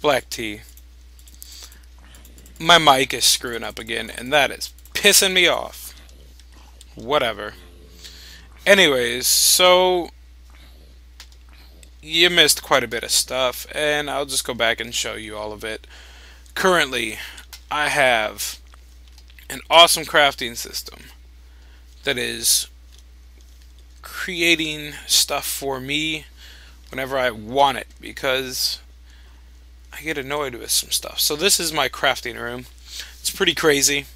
Black tea. My mic is screwing up again, and that is pissing me off. Whatever. Anyways, so you missed quite a bit of stuff, and I'll just go back and show you all of it. Currently, I have an awesome crafting system that is creating stuff for me whenever I want it, because I get annoyed with some stuff. So this is my crafting room. It's pretty crazy.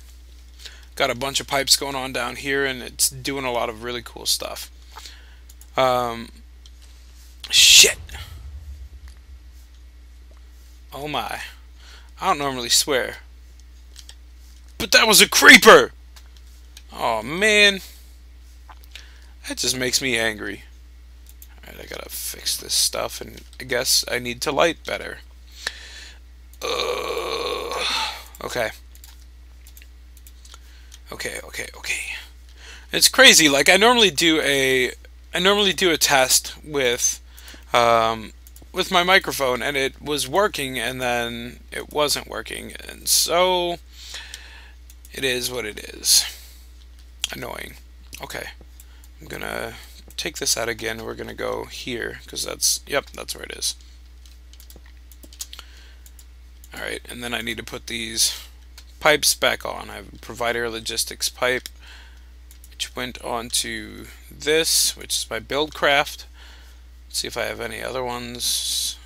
Got a bunch of pipes going on down here, and it's doing a lot of really cool stuff. Shit. Oh my. I don't normally swear, but that was a creeper! Oh man. That just makes me angry. Alright, I gotta fix this stuff, and I guess I need to light better. Okay. Okay. It's crazy. Like I normally do a test with my microphone, and it was working, and then it wasn't working, and so it is what it is. Annoying. Okay. I'm gonna take this out again. We're gonna go here because that's where it is. Alright, and then I need to put these pipes back on. I have a provider logistics pipe which went onto this, which is my BuildCraft. Let's see if I have any other ones.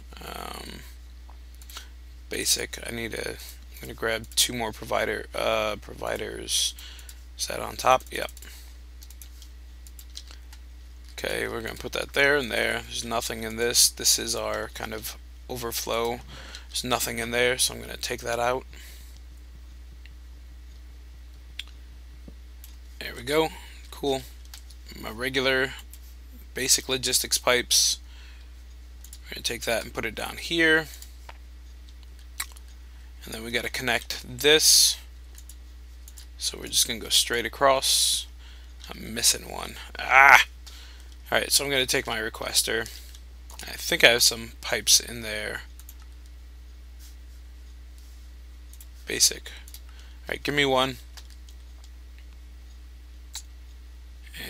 Basic. I'm gonna grab two more providers. Is that on top? Yep. Okay, we're gonna put that there and there. There's nothing in this. This is our kind of overflow. There's nothing in there, so I'm gonna take that out. There we go. Cool. My regular basic logistics pipes. We're gonna take that and put it down here. And then we gotta connect this. So we're just gonna go straight across. I'm missing one. Ah! Alright, so I'm gonna take my requester. I think I have some pipes in there. Basic. Alright, give me one.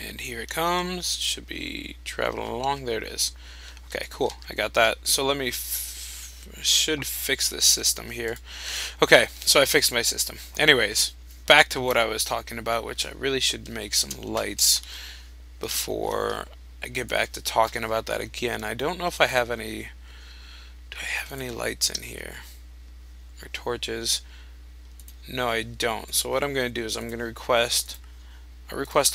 And here it comes. Should be traveling along. There it is. Okay, cool. I got that. So let me should fix this system here. Okay, so I fixed my system. Anyways, back to what I was talking about, which I really should make some lights before I get back to talking about that again. I don't know if I have any. Do I have any lights in here? Or torches? No, I don't. So what I'm going to do is I'm going to request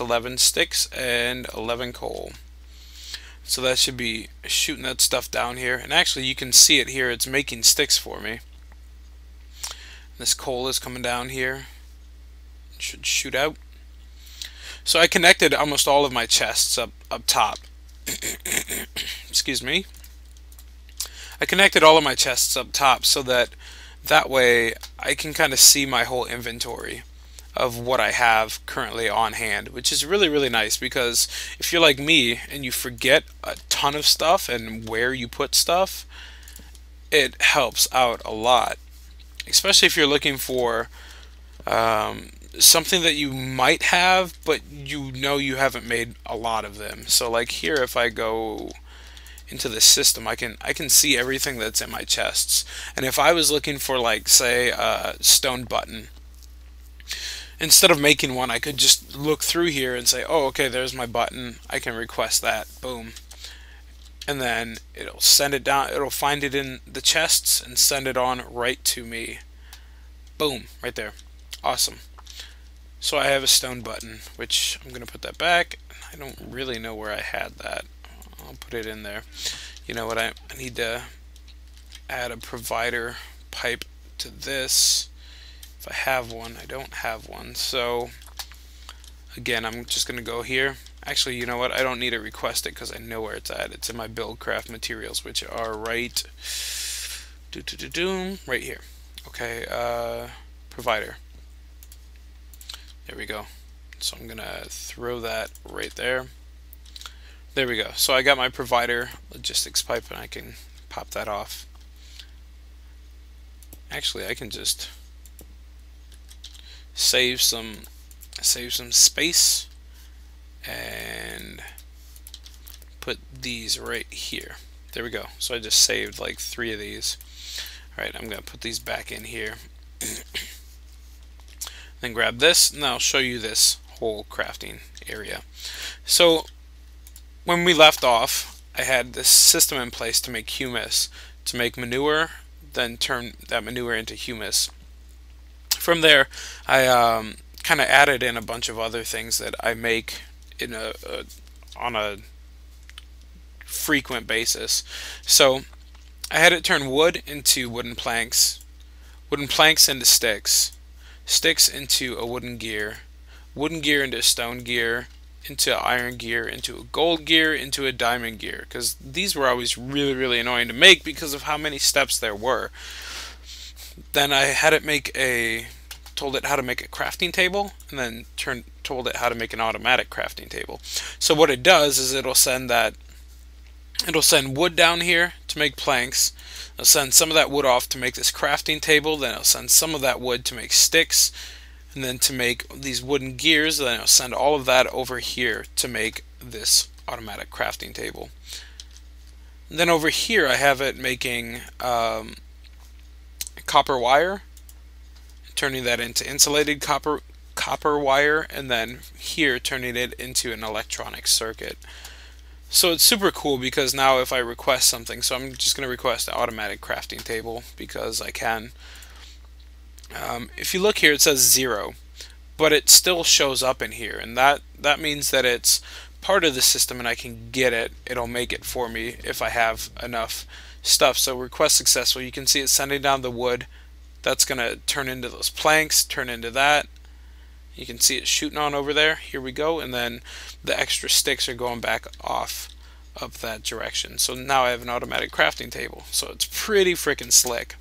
11 sticks and 11 coal. So that should be shooting that stuff down here. And actually you can see it here. It's making sticks for me. This coal is coming down here. It should shoot out. So I connected almost all of my chests up top. Excuse me. I connected all of my chests up top so that way I can kind of see my whole inventory of what I have currently on hand, which is really, really nice, because if you're like me and you forget a ton of stuff and where you put stuff, it helps out a lot, especially if you're looking for something that you might have but you know you haven't made a lot of them. So like here, if I go into the system, I can see everything that's in my chests. And if I was looking for, like, say, a stone button, instead of making one, I could just look through here and say, oh, okay, there's my button. I can request that. Boom. And then it'll send it down. It'll find it in the chests and send it on right to me. Boom. Right there. Awesome. So I have a stone button, which I'm going to put that back. I don't really know where I had that. I'll put it in there. You know what? I need to add a provider pipe to this. If I have one, I don't have one. So again, I'm just going to go here. Actually, you know what? I don't need to request it because I know where it's at. It's in my BuildCraft materials, which are right here. Okay, provider. There we go. So I'm going to throw that right there. There we go. So I got my provider logistics pipe, and I can pop that off. actually I can just save some space and put these right here. There we go. So I just saved like 3 of these. Alright, I'm going to put these back in here. Then grab this, and I'll show you this whole crafting area. So when we left off, I had this system in place to make humus, to make manure, then turn that manure into humus. From there, I kind of added in a bunch of other things that I make in on a frequent basis. So I had it turn wood into wooden planks into sticks, sticks into a wooden gear into a stone gear, into iron gear, into a gold gear, into a diamond gear, because these were always really annoying to make because of how many steps there were. Then I had it told it how to make a crafting table, and then told it how to make an automatic crafting table. So what it does is it'll send wood down here to make planks. It'll send some of that wood off to make this crafting table. Then it'll send some of that wood to make sticks, and then to make these wooden gears. Then it'll send all of that over here to make this automatic crafting table. And then over here I have it making copper wire, turning that into insulated copper wire, and then here turning it into an electronic circuit. So it's super cool because now if I request something, so I'm just going to request an automatic crafting table because I can. If you look here, it says 0, but it still shows up in here, and that means that it's part of the system and I can get it. It'll make it for me if I have enough stuff. So request successful. You can see it sending down the wood. That's going to turn into those planks, turn into that. You can see it shooting on over there. Here we go. And then the extra sticks are going back off of that direction. So now I have an automatic crafting table. So it's pretty freaking slick.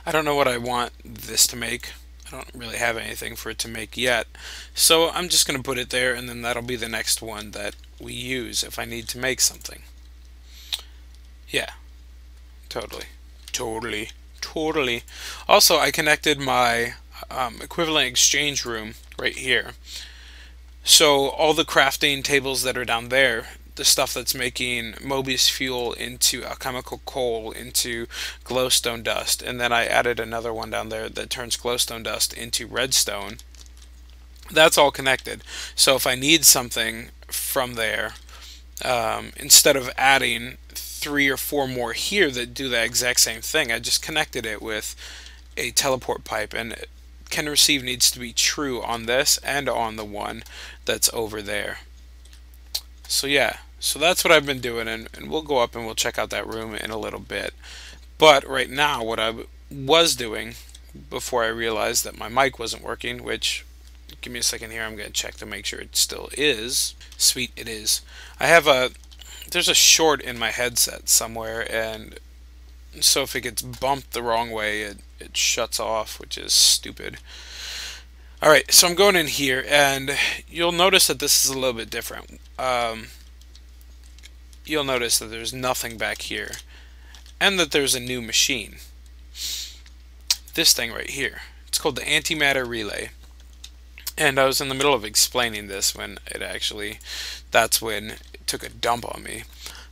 I don't know what I want this to make. I don't really have anything for it to make yet. So I'm just going to put it there, and then that'll be the next one that we use if I need to make something. Yeah. Totally. Also, I connected my equivalent exchange room right here. So all the crafting tables that are down there, the stuff that's making Mobius fuel into alchemical coal into glowstone dust, and then I added another one down there that turns glowstone dust into redstone. That's all connected. So if I need something from there, instead of adding 3 or 4 more here that do the exact same thing, I just connected it with a teleport pipe, and can receive needs to be true on this and on the one that's over there. So yeah, so that's what I've been doing, and we'll go up and we'll check out that room in a little bit. But right now what I was doing before I realized that my mic wasn't working, which, give me a second here, I'm going to check to make sure it still is. Sweet, it is. There's a short in my headset somewhere, and so if it gets bumped the wrong way, it shuts off, which is stupid. Alright, so I'm going in here, and you'll notice that this is a little bit different. You'll notice that there's nothing back here, and that there's a new machine. This thing right here. It's called the Antimatter relay. And I was in the middle of explaining this when that's when it took a dump on me.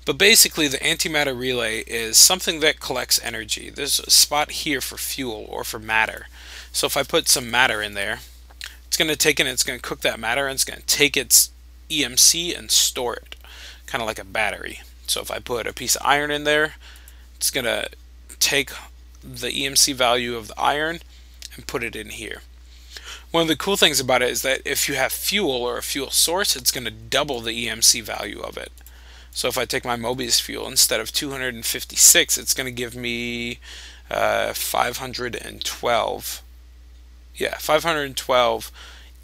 But basically the antimatter relay is something that collects energy. There's a spot here for fuel or for matter. So if I put some matter in there, it's going to take it and it's going to cook that matter, and it's going to take its EMC and store it, kind of like a battery. So if I put a piece of iron in there, it's going to take the EMC value of the iron and put it in here. One of the cool things about it is that if you have fuel or a fuel source, it's going to double the EMC value of it. So if I take my Mobius fuel, instead of 256, it's going to give me 512. Yeah, 512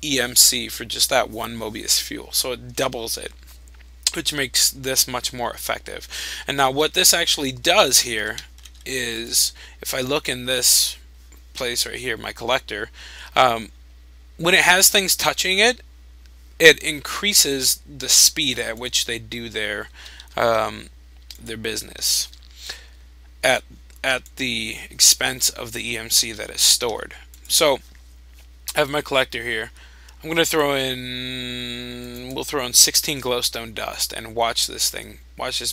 EMC for just that one Mobius fuel. So it doubles it, which makes this much more effective. And now what this actually does here is, if I look in this place right here, my collector, when it has things touching it, it increases the speed at which they do their business. At at the expense of the EMC that is stored. So I have my collector here. I'm going to throw in, we'll throw in 16 glowstone dust and watch this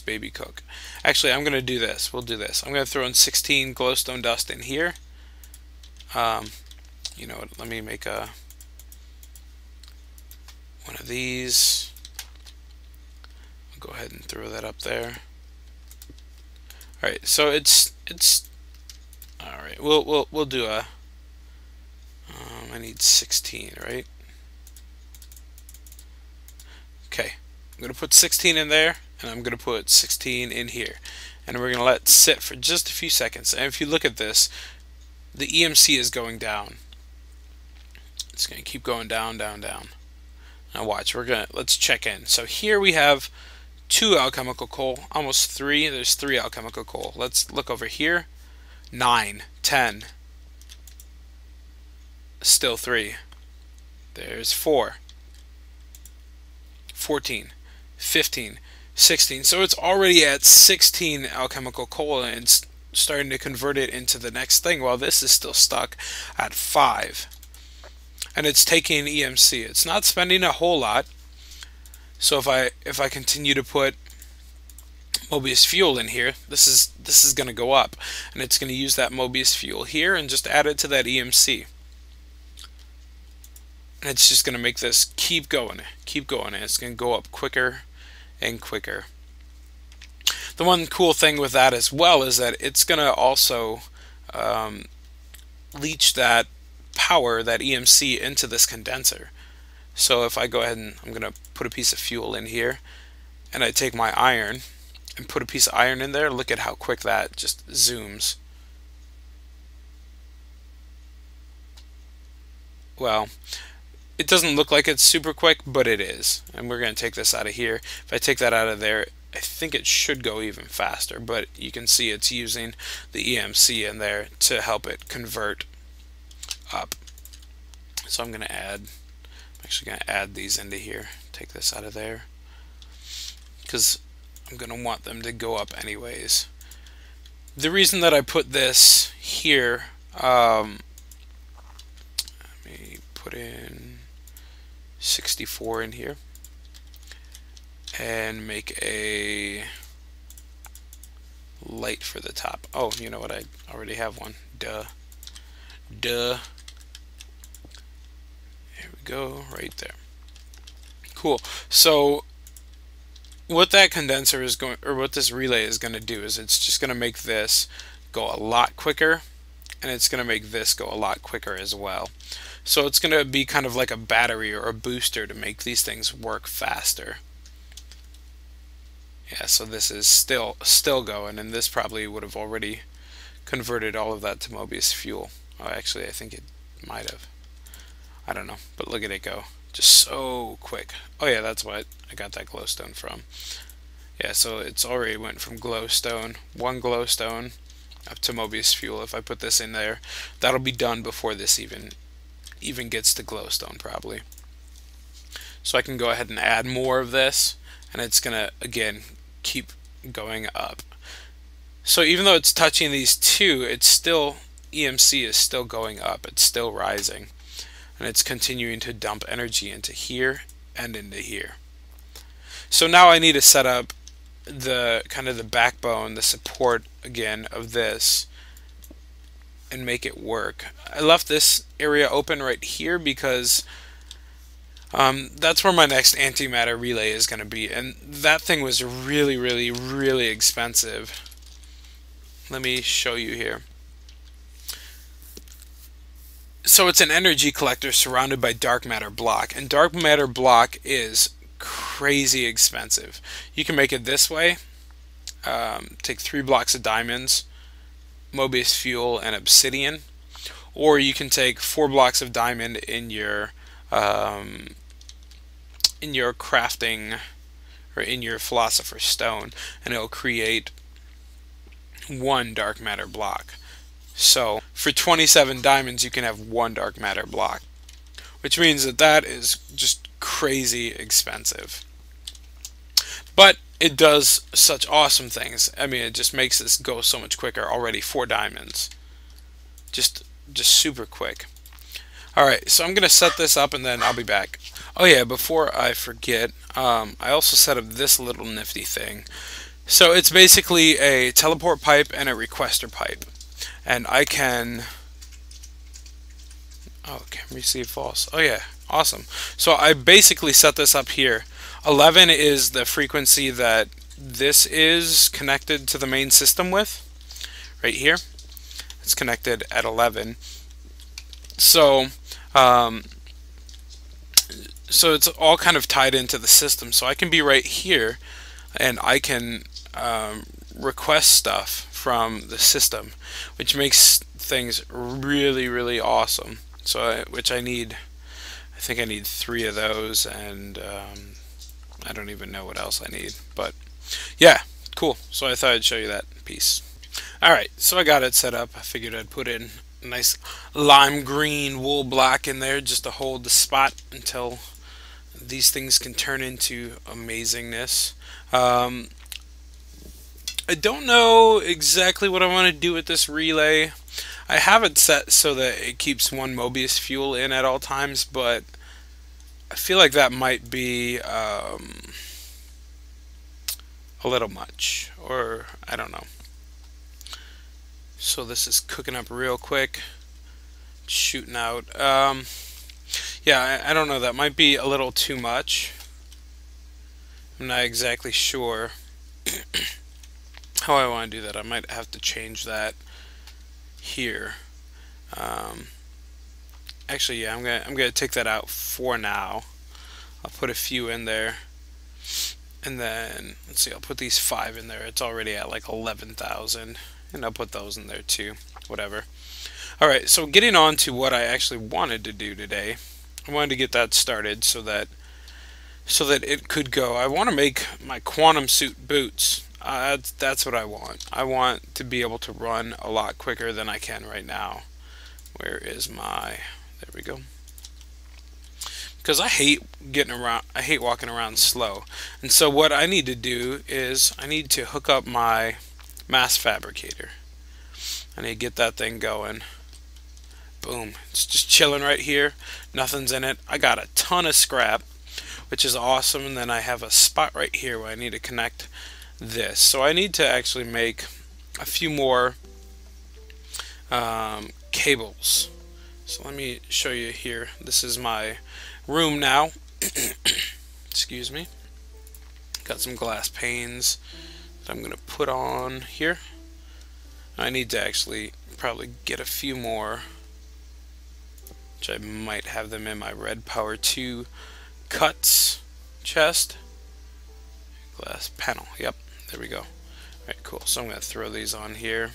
baby cook. Actually, I'm going to do this. We'll do this. I'm going to throw in 16 glowstone dust in here. You know what, let me make one of these. I'll go ahead and throw that up there. Alright, so it's alright, we'll do a I need 16, right? Okay, I'm going to put 16 in there, and I'm going to put 16 in here. And we're going to let it sit for just a few seconds. And if you look at this, the EMC is going down. It's going to keep going down, down, down. Now watch, let's check in. So here we have 2 alchemical coal, almost 3. There's 3 alchemical coal. Let's look over here. 9, 10. Still 3. There's 4. 14, 15, 16. So it's already at 16 alchemical coal, and it's starting to convert it into the next thing, while this is still stuck at 5. And it's taking EMC. It's not spending a whole lot. So if I continue to put Mobius fuel in here, this is going to go up, and it's going to use that Mobius fuel here and just add it to that EMC. And it's just going to make this keep going, and it's going to go up quicker and quicker. The one cool thing with that as well is that it's going to also leach that power, that EMC, into this condenser. So if I go ahead and I'm going to put a piece of fuel in here, and I take my iron and put a piece of iron in there, look at how quick that just zooms. Well, it doesn't look like it's super quick, but it is. And we're going to take this out of here. If I take that out of there, I think it should go even faster, but you can see it's using the EMC in there to help it convert up. So I'm actually going to add these into here. Take this out of there, because I'm going to want them to go up anyways. The reason that I put this here, let me put in 64 in here and make a light for the top. Oh, you know what? I already have one. Duh. There we go, right there. Cool. So what that condenser is going, or what this relay is going to do, is it's just going to make this go a lot quicker, and it's going to make this go a lot quicker as well. So it's going to be kind of like a battery or a booster to make these things work faster. Yeah, so this is still going, and this probably would have already converted all of that to Mobius fuel. Oh, actually, I think it might have. I don't know, but look at it go. Just so quick. Oh yeah, that's what I got that glowstone from. Yeah, so it's already went from glowstone, 1 glowstone, up to Mobius fuel. If I put this in there, that'll be done before this even gets to glowstone probably. So I can go ahead and add more of this, and it's gonna again keep going up. So even though it's touching these two, it's still, EMC is still going up, it's still rising, and it's continuing to dump energy into here and into here. So now I need to set up the kind of the backbone, the support again of this, and make it work. I left this area open right here because that's where my next antimatter relay is going to be, and that thing was really expensive. Let me show you here. So it's an energy collector surrounded by dark matter block, and dark matter block is crazy expensive. You can make it this way. Take 3 blocks of diamonds, Mobius fuel, and obsidian, or you can take 4 blocks of diamond in your crafting, or in your philosopher's stone, and it'll create 1 dark matter block. So for 27 diamonds you can have 1 dark matter block, which means that that is just crazy expensive. But it does such awesome things. I mean, it just makes this go so much quicker. Already 4 diamonds, just just super quick. All right, so I'm gonna set this up and then I'll be back. Oh yeah, before I forget, I also set up this little nifty thing. So it's basically a teleport pipe and a requester pipe, and I can. Oh, can receive false. Oh yeah, awesome. So I basically set this up here. 11 is the frequency that this is connected to the main system with. Right here, it's connected at 11. So, um, so it's all kind of tied into the system. So I can be right here, and I can request stuff from the system, which makes things really, really awesome. So, which I need. I think I need 3 of those, and I don't even know what else I need. But yeah, cool. So I thought I'd show you that piece. Alright, so I got it set up. I figured I'd put in a nice lime green wool block in there just to hold the spot until these things can turn into amazingness. I don't know exactly what I want to do with this relay. I have it set so that it keeps 1 Mobius fuel in at all times, but I feel like that might be a little much, or I don't know. So this is cooking up real quick, shooting out. Yeah, I don't know, that might be a little too much. I'm not exactly sure how I want to do that. I might have to change that here. Actually, yeah, I'm gonna take that out for now. I'll put a few in there, and then let's see. I'll put these 5 in there. It's already at like 11,000, and I'll put those in there too. Whatever. All right. So getting on to what I actually wanted to do today, I wanted to get that started so that it could go. I want to make my quantum suit boots. That's what I want. I want to be able to run a lot quicker than I can right now. Where is my... There we go. Because I hate getting around, I hate walking around slow. And so what I need to do is I need to hook up my mass fabricator. I need to get that thing going. Boom. It's just chilling right here. Nothing's in it. I got a ton of scrap, which is awesome. And then I have a spot right here where I need to connect this. So I need to actually make a few more cables. So let me show you here. This is my room now. Excuse me. Got some glass panes that I'm going to put on here. I need to actually probably get a few more, which I might have them in my red power 2 cuts chest. Glass panel. Yep, there we go. Alright, cool. So I'm going to throw these on here.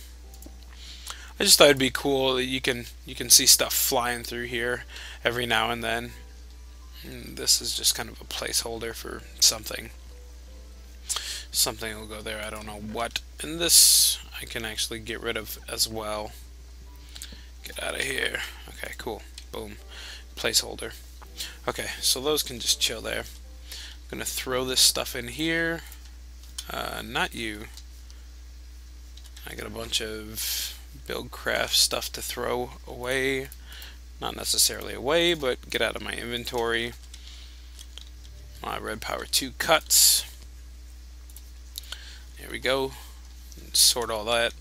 I just thought it'd be cool that you can see stuff flying through here every now and then. And this is just kind of a placeholder for something. Something will go there. I don't know what. And this I can actually get rid of as well. Get out of here. Okay, cool. Boom. Placeholder. Okay, so those can just chill there. I'm gonna throw this stuff in here. Not you. I got a bunch of Buildcraft stuff to throw away. Not necessarily away, but get out of my inventory. My red power 2 cuts. There we go. Sort all that.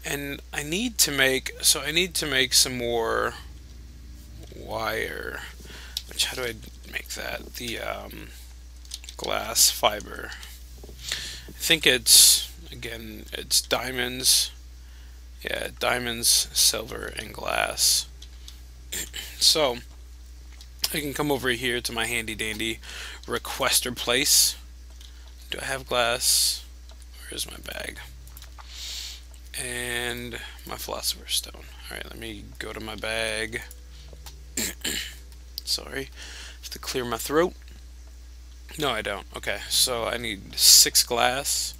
And I need to make some more wire. Which, how do I make that? The glass fiber. I think it's, again, it's diamonds. Yeah, diamonds, silver, and glass. So I can come over here to my handy dandy requester place. Do I have glass? Where's my bag? And my philosopher's stone. Alright, let me go to my bag. Sorry, I have to clear my throat. No, I don't. Okay, so I need 6 glass.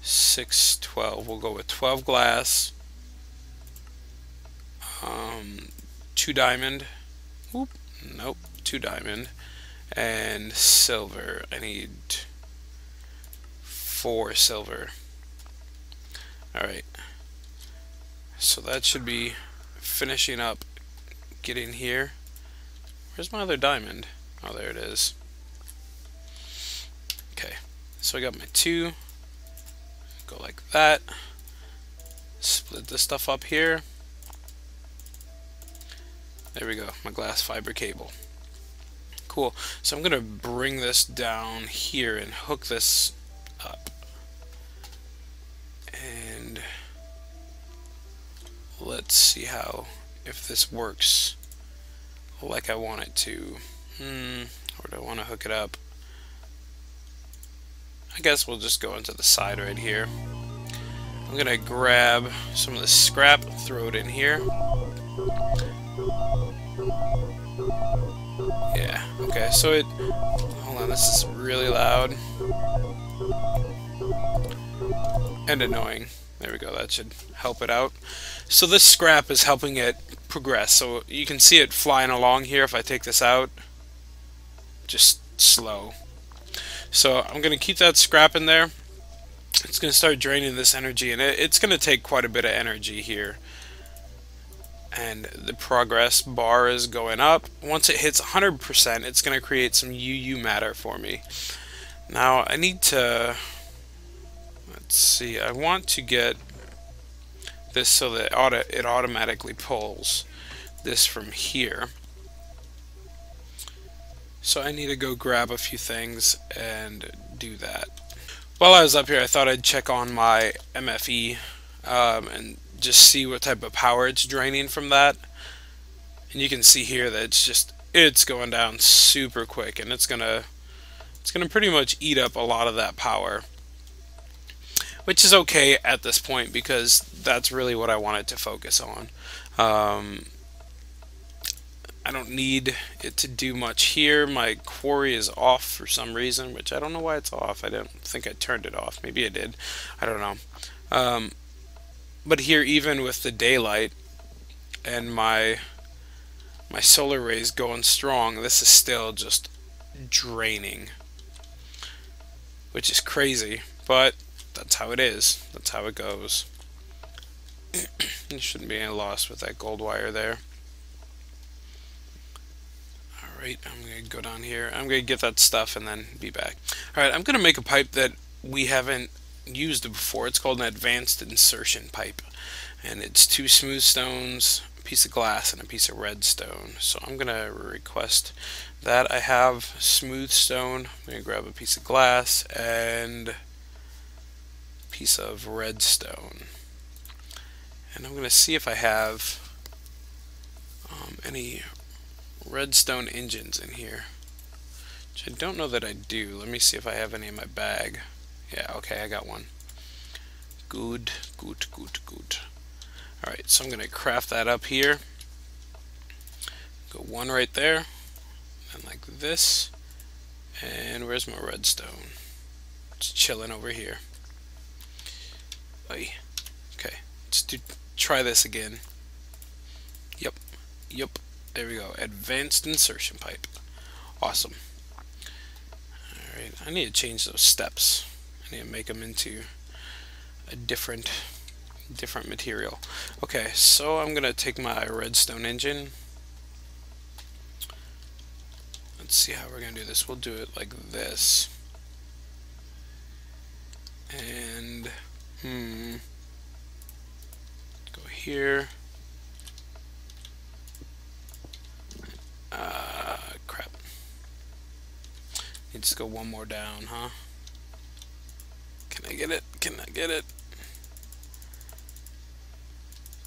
6, 12. We'll go with 12 glass. 2 diamond. Whoop. Nope. 2 diamond. And silver. I need 4 silver. Alright, so that should be finishing up getting here. Where's my other diamond? Oh, there it is. Okay, so I got my 2. Go like that. Split this stuff up here. There we go, my glass fiber cable. Cool, so I'm gonna bring this down here and hook this up. And let's see if this works like I want it to. Or do I want to hook it up? I guess we'll just go into the side right here. I'm gonna grab some of the scrap, throw it in here. Yeah, okay, so hold on, this is really loud and annoying. There we go, that should help it out. So this scrap is helping it progress, so you can see it flying along here. If I take this out, just slow. So I'm going to keep that scrap in there. It's going to start draining this energy, and it's going to take quite a bit of energy here. And the progress bar is going up. Once it hits 100%, it's going to create some UU matter for me. Now I need to, let's see, I want to get this so that it automatically pulls this from here. So I need to go grab a few things and do that. While I was up here, I thought I'd check on my MFE and just see what type of power it's draining from that. And you can see here that it's going down super quick, and it's gonna pretty much eat up a lot of that power, which is okay at this point because that's really what I wanted to focus on. I don't need it to do much here. My quarry is off for some reason, which I don't know why it's off. I don't think I turned it off. Maybe I did. I don't know. But here, even with the daylight and my solar rays going strong, this is still just draining, which is crazy, but that's how it is. That's how it goes. There shouldn't be any loss with that gold wire there. Alright, I'm going to go down here. I'm going to get that stuff and then be back. Alright, I'm going to make a pipe that we haven't used before. It's called an advanced insertion pipe. And it's 2 smooth stones, a piece of glass, and a piece of redstone. So I'm going to request that. I have smooth stone. I'm going to grab a piece of glass and a piece of redstone. And I'm going to see if I have any redstone engines in here, which I don't know that I do. Let me see if I have any in my bag. Yeah, okay, I got one. Good, good, good, good. Alright, so I'm going to craft that up here. Go 1 right there, and like this. And where's my redstone? It's chilling over here. Oy. Okay, let's try this again. Yep, yep. There we go. Advanced insertion pipe. Awesome. Alright, I need to change those steps. I need to make them into a different material. Okay, so I'm gonna take my redstone engine. Let's see how we're gonna do this. We'll do it like this. And go here. Crap. Needs to go 1 more down, huh? Can I get it? Can I get it?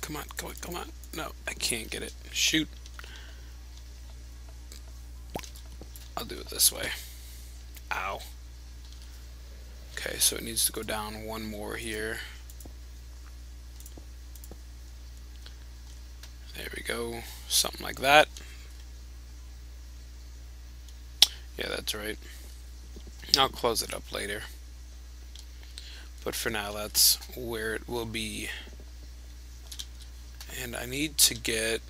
Come on, come on, come on. No, I can't get it. Shoot. I'll do it this way. Ow. Okay, so it needs to go down 1 more here. There we go. Something like that. Yeah, that's right. I'll close it up later. But for now, that's where it will be. And I need to get...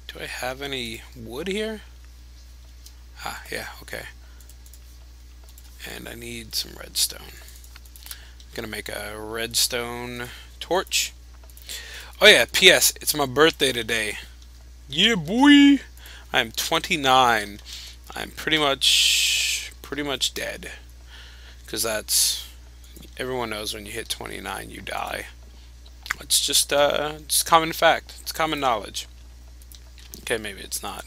do I have any wood here? Ah, yeah, okay. And I need some redstone. I'm gonna make a redstone torch. Oh yeah, P.S. It's my birthday today. Yeah, boy! I'm 29. I'm pretty much dead. Because that's... Everyone knows when you hit 29, you die. It's just common fact. It's common knowledge. Okay, maybe it's not.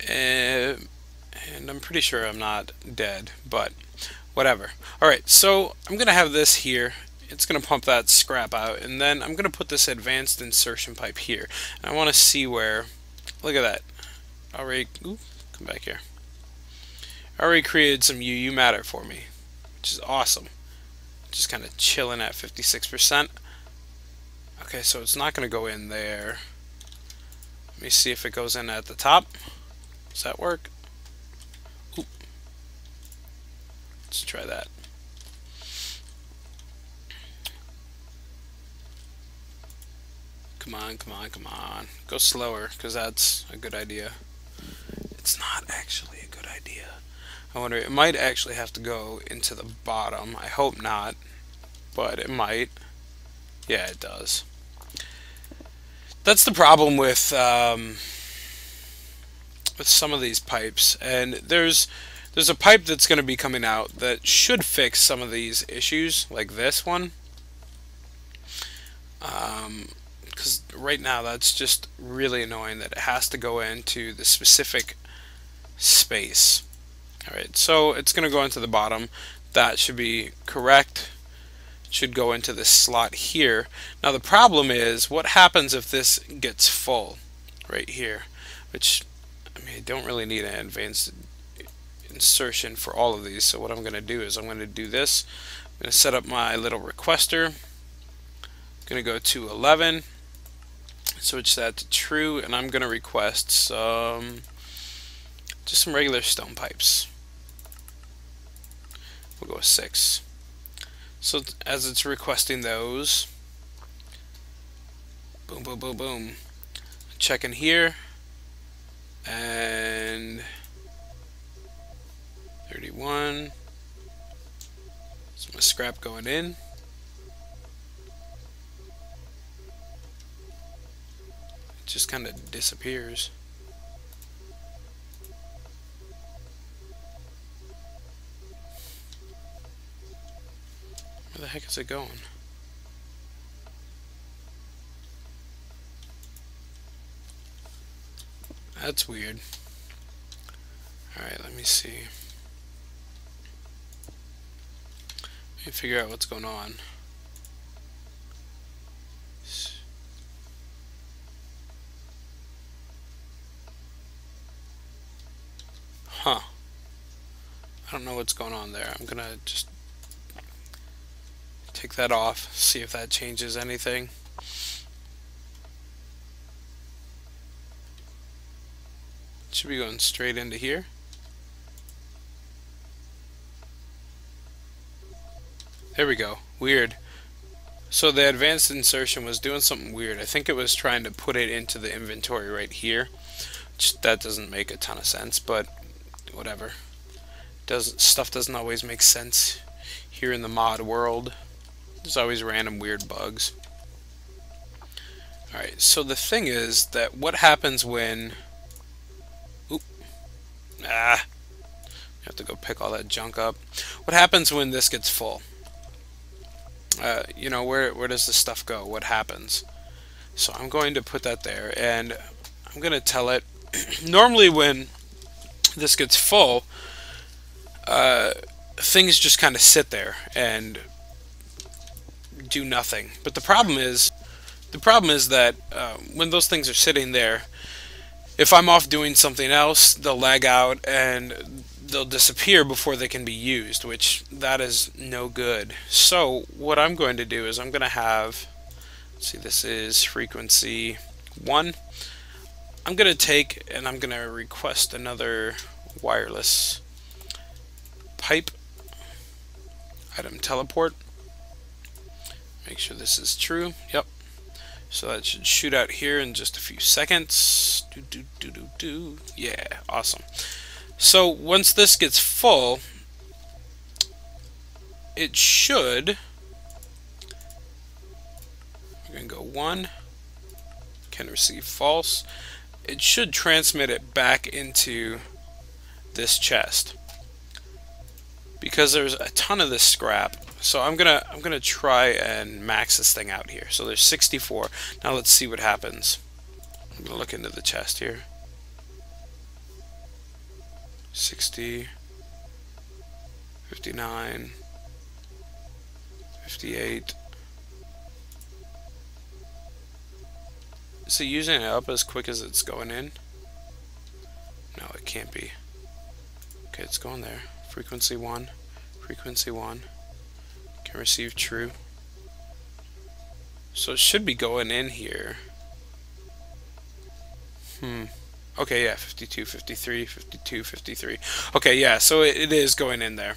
And I'm pretty sure I'm not dead, but whatever. Alright, so I'm going to have this here. It's going to pump that scrap out, and then I'm going to put this advanced insertion pipe here. And I want to see where... Look at that. Already... Ooh, come back here. I already created some UU matter for me, which is awesome. Just kind of chilling at 56%. Okay, so it's not going to go in there. Let me see if it goes in at the top. Does that work? Oop. Let's try that. Come on, come on, come on. Go slower, because that's a good idea. It's not actually a good idea. I wonder, it might actually have to go into the bottom. I hope not, but it might. Yeah, it does. That's the problem with some of these pipes, and there's a pipe that's going to be coming out that should fix some of these issues, like this one. Because right now that's just really annoying that it has to go into the specific space. Alright, so it's going to go into the bottom. That should be correct. It should go into this slot here. Now the problem is, what happens if this gets full right here? Which, I mean, I don't really need an advanced insertion for all of these. So what I'm going to do is I'm going to do this. I'm going to set up my little requester. I'm going to go to 11. Switch that to true, and I'm going to request just some regular stone pipes. We'll go with 6. So as it's requesting those, boom, boom, boom, boom. Check in here, and 31. So my scrap going in. It just kind of disappears. Where the heck is it going? That's weird. Alright, let me see. Let me figure out what's going on. Huh. I don't know what's going on there. I'm gonna just take that off, see if that changes anything. It should be going straight into here. There we go. Weird. So the advanced insertion was doing something weird. I think it was trying to put it into the inventory right here. That doesn't make a ton of sense, but whatever. Stuff doesn't always make sense here in the mod world. There's always random weird bugs. Alright, so the thing is that what happens when... Oop. Ah. You have to go pick all that junk up. What happens when this gets full? You know, where does the stuff go? What happens? So I'm going to put that there, and I'm going to tell it... Normally when this gets full, things just kind of sit there and do nothing. But the problem is that when those things are sitting there, if I'm off doing something else, they'll lag out and they'll disappear before they can be used, which that is no good. So what I'm going to do is I'm going to have, let's see, this is frequency 1. I'm going to take and I'm going to request another wireless pipe item teleport. Make sure this is true. Yep. So that should shoot out here in just a few seconds. Yeah, awesome. So once this gets full, it should, we're going to go 1, can receive false. It should transmit it back into this chest, because there's a ton of this scrap. So I'm gonna try and max this thing out here. So there's 64. Now let's see what happens. I'm gonna look into the chest here. 60, 59, 58. Is it using it up as quick as it's going in? No, it can't be. Okay, it's going there. Frequency 1, frequency 1. Can receive true. So it should be going in here. Okay, yeah, 52, 53, 52, 53. Okay, yeah, so it is going in there.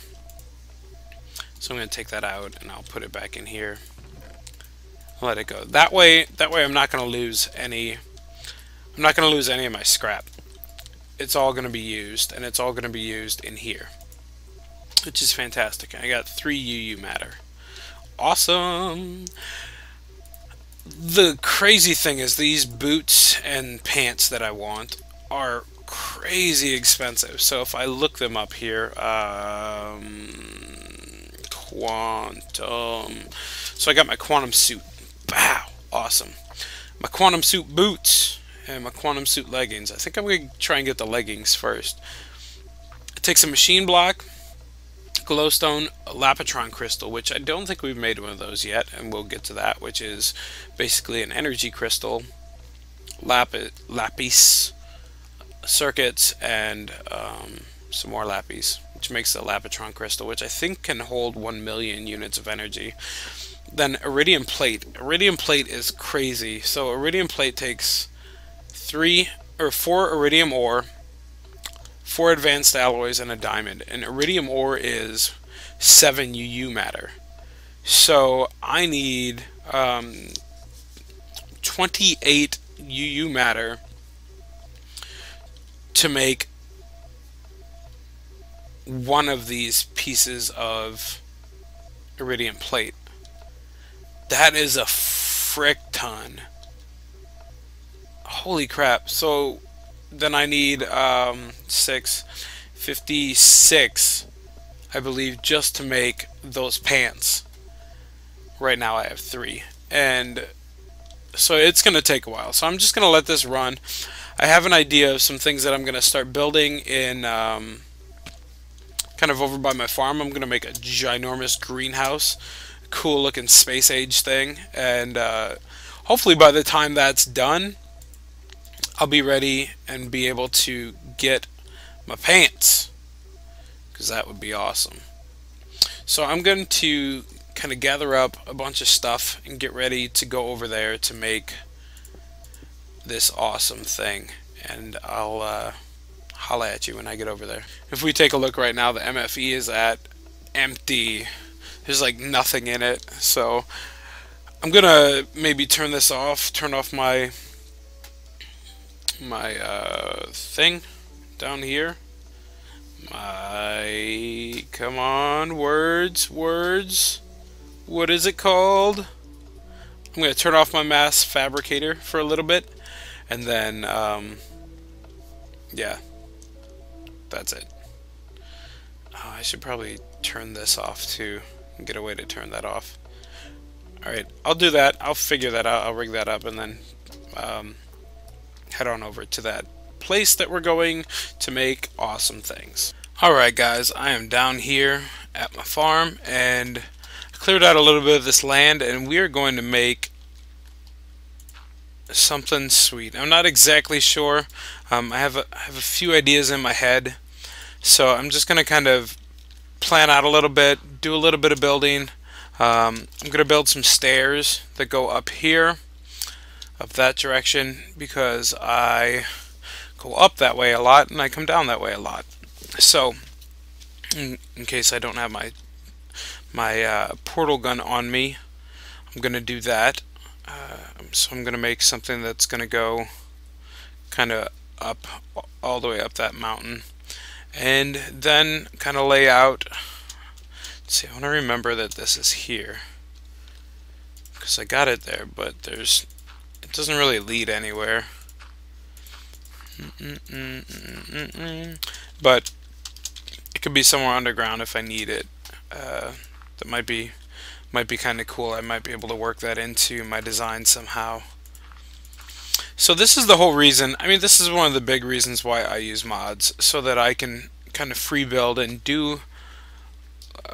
So I'm going to take that out and I'll put it back in here. Let it go. That way I'm not going to lose any. I'm not going to lose any of my scrap. It's all going to be used, and it's all going to be used in here, which is fantastic. I got 3 UU matter. Awesome. The crazy thing is these boots and pants that I want are crazy expensive. So if I look them up here, quantum. So I got my quantum suit. Wow, awesome. My quantum suit boots and my quantum suit leggings. I think I'm going to try and get the leggings first. It takes a machine block, glowstone, a lapotron crystal, which I don't think we've made one of those yet, and we'll get to that, which is basically an energy crystal, lapis, circuits, and some more lapis, which makes the lapotron crystal, which I think can hold 1 million units of energy. Then iridium plate. Iridium plate is crazy. So iridium plate takes 4 iridium ore, 4 advanced alloys, and a diamond. And iridium ore is 7 UU matter. So I need 28 UU matter to make one of these pieces of iridium plate. That is a frick ton. Holy crap. So then I need 56, I believe, just to make those pants. Right now I have 3. And so it's going to take a while. So I'm just going to let this run. I have an idea of some things that I'm going to start building in kind of over by my farm. I'm going to make a ginormous greenhouse. Cool looking space age thing, and hopefully by the time that's done I'll be ready and be able to get my pants, because that would be awesome. So I'm going to kind of gather up a bunch of stuff and get ready to go over there to make this awesome thing, and I'll holla at you when I get over there. If we take a look right now, the MFE is at empty. There's like nothing in it, so I'm gonna maybe turn this off, turn off my thing down here. Come on, words, what is it called? I'm gonna turn off my mass fabricator for a little bit, and then yeah, that's it. Oh, I should probably turn this off too. Get a way to turn that off. Alright, I'll do that. I'll figure that out. I'll rig that up and then head on over to that place that we're going to make awesome things. Alright guys, I am down here at my farm, and I cleared out a little bit of this land, and we are going to make something sweet. I'm not exactly sure. I have a few ideas in my head, so I'm just going to kind of plan out a little bit, do a little bit of building. I'm going to build some stairs that go up here, up that direction, because I go up that way a lot and I come down that way a lot. So in case I don't have my portal gun on me, I'm going to do that. So I'm going to make something that's going to go kind of up, all the way up that mountain, and then kind of lay out Let's see, I want to remember that this is here, because I got it there, but it doesn't really lead anywhere. But it could be somewhere underground if I need it. That might be kind of cool. I might be able to work that into my design somehow. So this is the whole reason. I mean, this is one of the big reasons why I use mods, so that I can kind of free build and do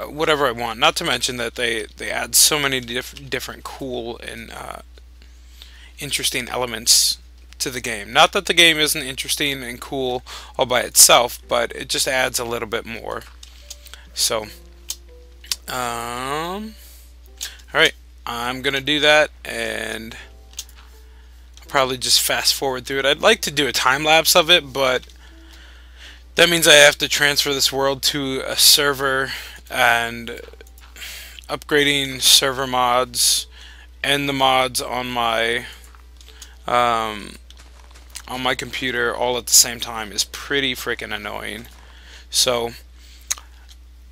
whatever I want. Not to mention that they add so many different cool and interesting elements to the game. Not that the game isn't interesting and cool all by itself, but it just adds a little bit more. So, alright, I'm gonna do that, and I'll probably just fast forward through it. I'd like to do a time lapse of it, but that means I have to transfer this world to a server, and upgrading server mods and the mods on my computer all at the same time is pretty freaking annoying. So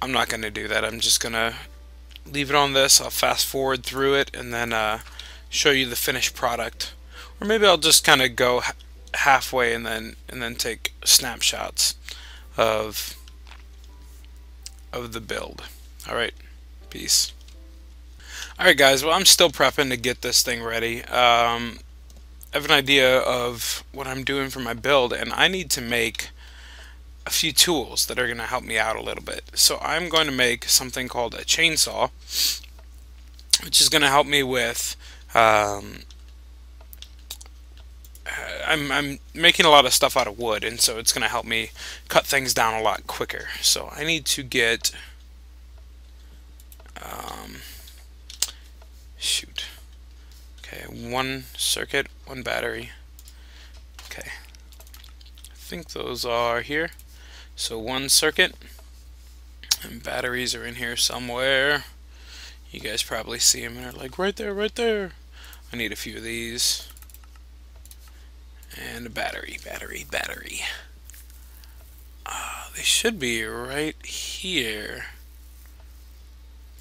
I'm not going to do that. I'm just going to leave it on this. I'll fast forward through it and then show you the finished product. Or maybe I'll just kind of go halfway and then take snapshots of the build. Alright, peace. Alright guys, well, I'm still prepping to get this thing ready. I have an idea of what I'm doing for my build, and I need to make a few tools that are going to help me out a little bit. So I'm going to make something called a chainsaw, which is going to help me with I'm making a lot of stuff out of wood, and so it's going to help me cut things down a lot quicker. So I need to get shoot. Okay, one circuit, one battery. Okay, I think those are here. So one circuit, and batteries are in here somewhere. You guys probably see them and are like, right there, right there. I need a few of these. And a battery. They should be right here,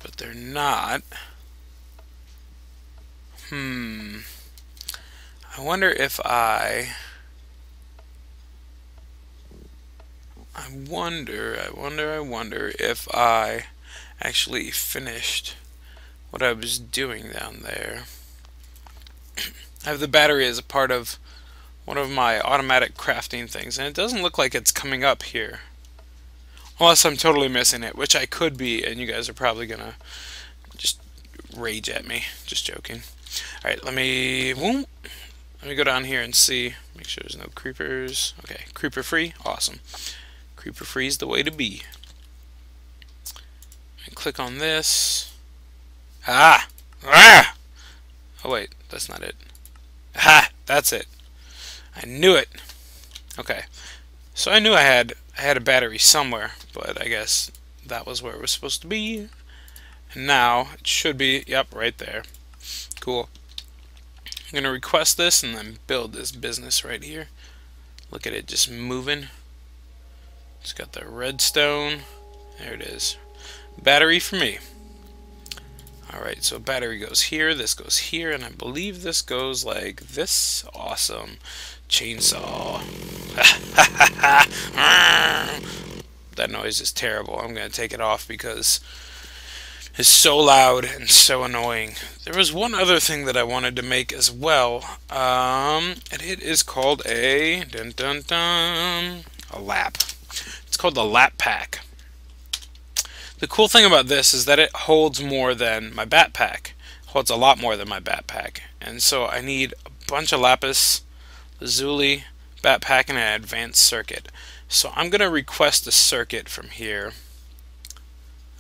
but they're not. I wonder if I wonder if I actually finished what I was doing down there. I have the battery as a part of one of my automatic crafting things, and it doesn't look like it's coming up here. Unless I'm totally missing it, which I could be, and you guys are probably gonna just rage at me. Just joking. Alright, let me go down here and see. Make sure there's no creepers. Okay, creeper free. Awesome. Creeper free is the way to be. And click on this. Ah! Oh wait, that's not it. Ah! That's it. I knew it. Okay. So I knew I had a battery somewhere, but I guess that was where it was supposed to be. And now it should be, yep, right there. Cool. I'm going to request this and then build this business right here. Look at it just moving. It's got the redstone. There it is. Battery for me. Alright, so battery goes here, this goes here, and I believe this goes like this. Awesome. Chainsaw. That noise is terrible. I'm going to take it off because it's so loud and so annoying. There was one other thing that I wanted to make as well, and it is called a lap. It's called the lap pack. The cool thing about this is that it holds more than my backpack. It holds a lot more than my backpack, and so I need a bunch of lapis lazuli, backpack, and an advanced circuit. So I'm going to request a circuit from here.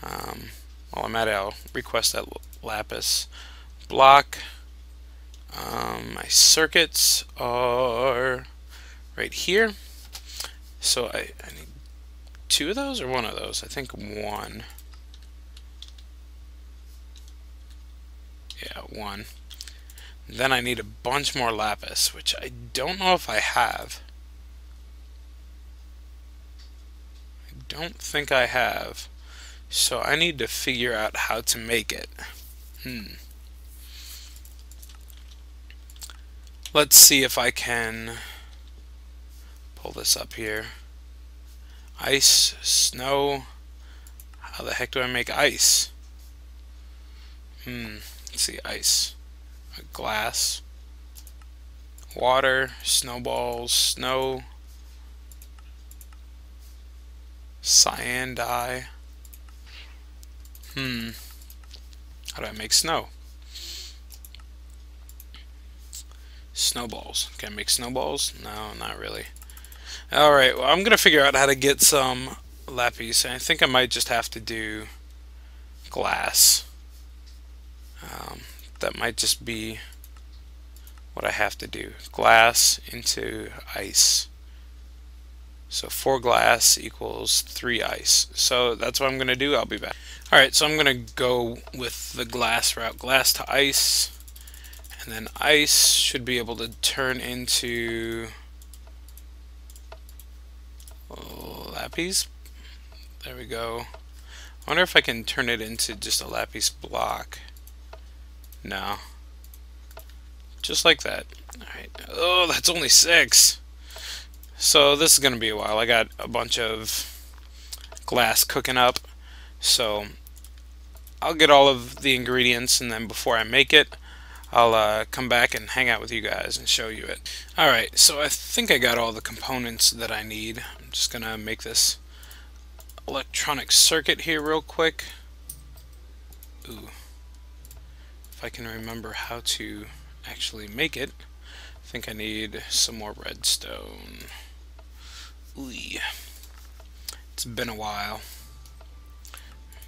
While I'm at it, I'll request that lapis block. My circuits are right here. So I need two of those or one of those? I think one. Yeah, one. Then I need a bunch more lapis, which I don't know if I have. I don't think I have. So I need to figure out how to make it. Let's see if I can pull this up here. Ice, snow. How the heck do I make ice? Let's see, ice. Glass. Water, snowballs, snow. Cyan dye. How do I make snow? Snowballs. Can I make snowballs? No, not really. Alright, well, I'm gonna figure out how to get some lapis. I think I might just have to do glass. That might just be what I have to do. Glass into ice. So 4 glass equals 3 ice. So that's what I'm going to do. I'll be back. Alright, so I'm going to go with the glass route. Glass to ice. And then ice should be able to turn into lapis. There we go. I wonder if I can turn it into just a lapis block. No. Just like that. Alright. Oh, that's only 6. So this is going to be a while. I got a bunch of glass cooking up. So I'll get all of the ingredients, and then before I make it, I'll come back and hang out with you guys and show you it. Alright, so I think I got all the components that I need. I'm just going to make this electronic circuit here real quick. Ooh. If I can remember how to actually make it. I think I need some more redstone. Ooh. It's been a while.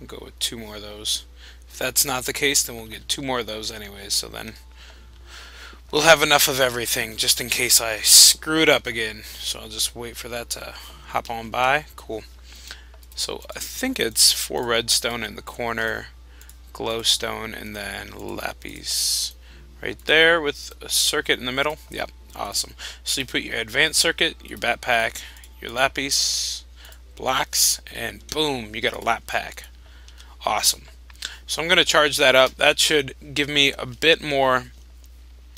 I'll go with 2 more of those. If that's not the case, then we'll get 2 more of those anyways, so then we'll have enough of everything just in case I screw it up again. So I'll just wait for that to hop on by. Cool. So I think it's 4 redstone in the corner, glowstone, and then lapis right there with a circuit in the middle. Yep, awesome. So you put your advanced circuit, your backpack, your lapis blocks, and boom, you got a lap pack. Awesome. So I'm going to charge that up. That should give me a bit more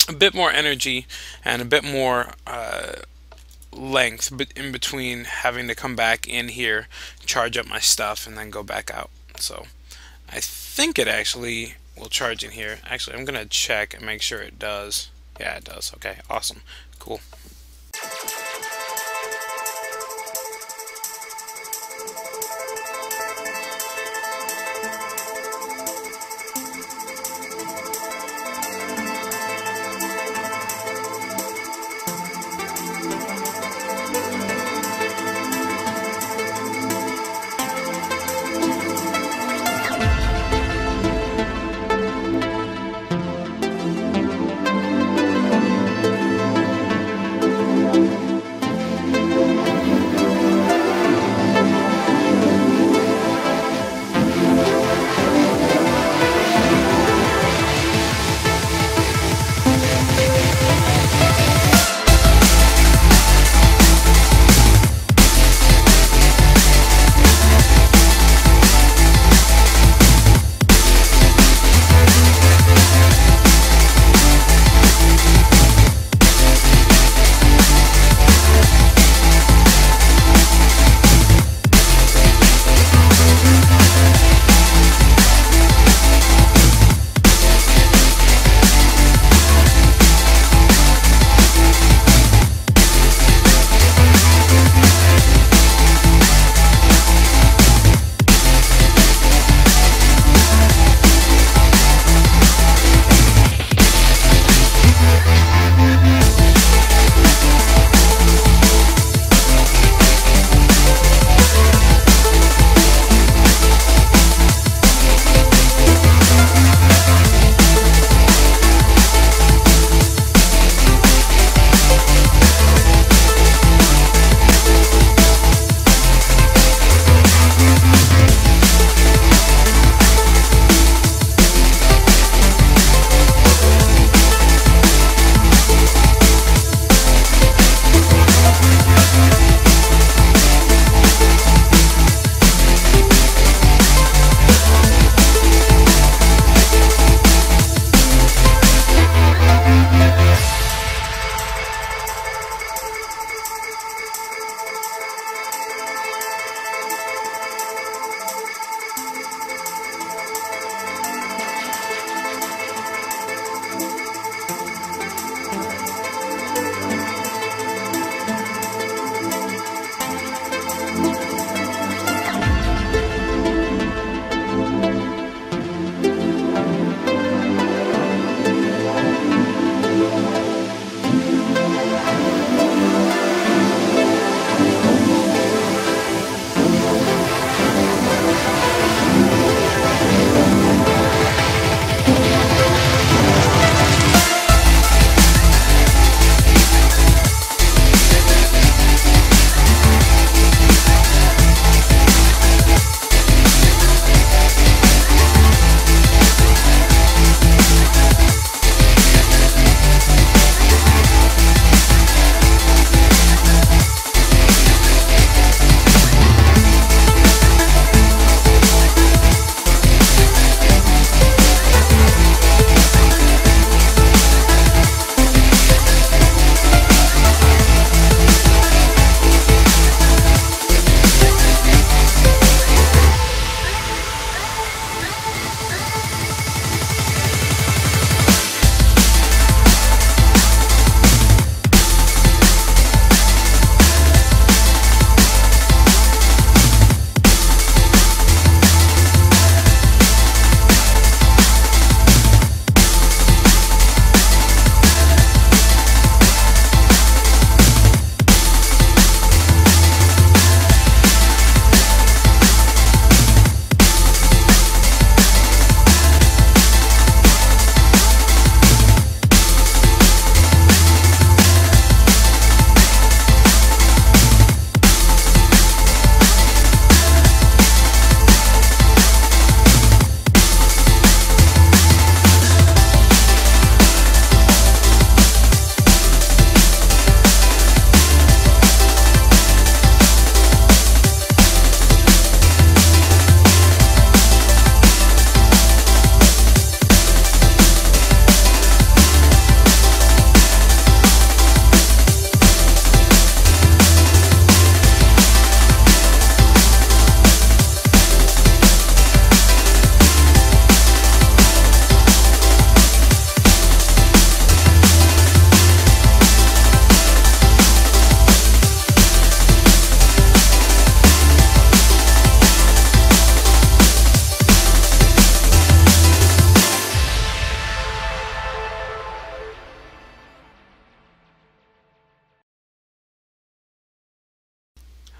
energy and a bit more length in between having to come back in here, charge up my stuff, and then go back out. So I think it actually will charge in here. Actually, I'm going to check and make sure it does. Yeah, it does. Okay, awesome. Cool.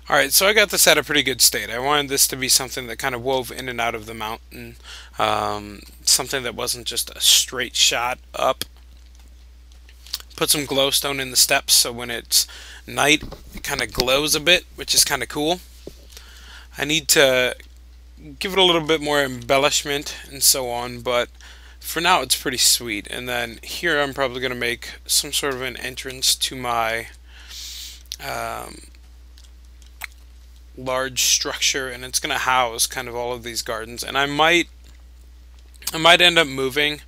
Alright, so I got this at a pretty good state. I wanted this to be something that kind of wove in and out of the mountain, something that wasn't just a straight shot up. Put some glowstone in the steps so when it's night it kind of glows a bit, which is kind of cool. I need to give it a little bit more embellishment and so on, but for now it's pretty sweet. And then here I'm probably going to make some sort of an entrance to my large structure, and it's going to house kind of all of these gardens. And I might end up moving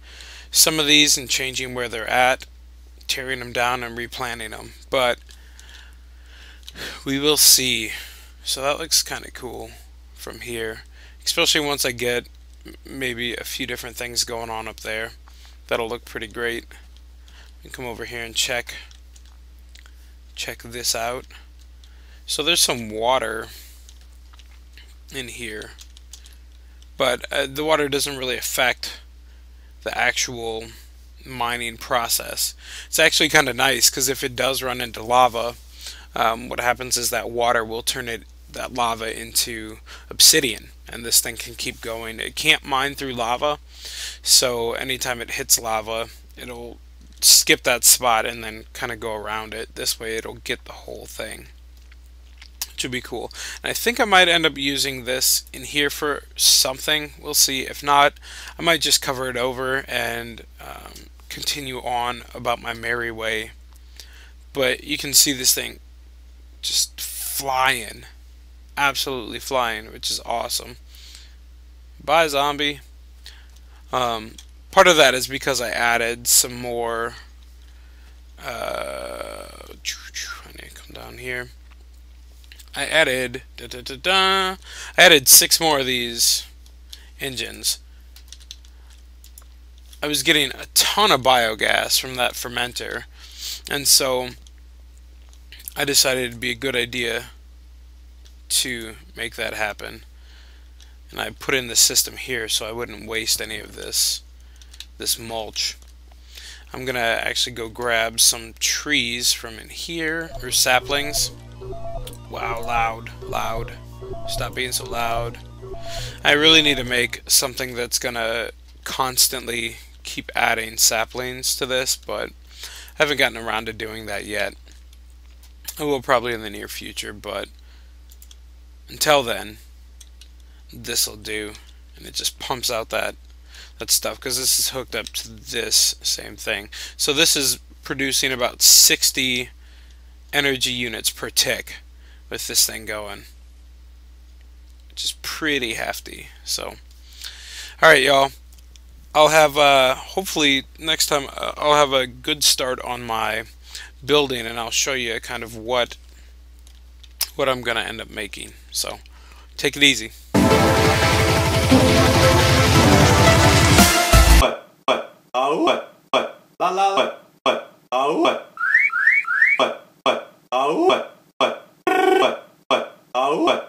some of these and changing where they're at, tearing them down and replanting them, but we will see. So that looks kind of cool from here, especially once I get maybe a few different things going on up there. That'll look pretty great. And come over here and check this out. So there's some water in here, but the water doesn't really affect the actual mining process. It's actually kind of nice because if it does run into lava, what happens is that water will turn that lava into obsidian, and this thing can keep going. It can't mine through lava, so anytime it hits lava, it'll skip that spot and then kind of go around it. This way it'll get the whole thing, which would be cool. And I think I might end up using this in here for something. We'll see. If not, I might just cover it over and continue on about my merry way. But you can see this thing just flying, absolutely flying, which is awesome. Bye, zombie. Part of that is because I added some more. I need to come down here. I added I added 6 more of these engines. I was getting a ton of biogas from that fermenter, and so I decided it'd be a good idea to make that happen. And I put in the system here so I wouldn't waste any of this mulch. I'm gonna actually go grab some trees from in here, or saplings. Wow, loud. Stop being so loud. I really need to make something that's gonna constantly keep adding saplings to this, but I haven't gotten around to doing that yet. I will probably in the near future, but until then, this'll do. And it just pumps out that stuff, because this is hooked up to this same thing. So this is producing about 60 energy units per tick with this thing going, which is pretty hefty. So alright, y'all, I'll have hopefully next time I'll have a good start on my building, and I'll show you kind of what I'm gonna end up making. So take it easy. What?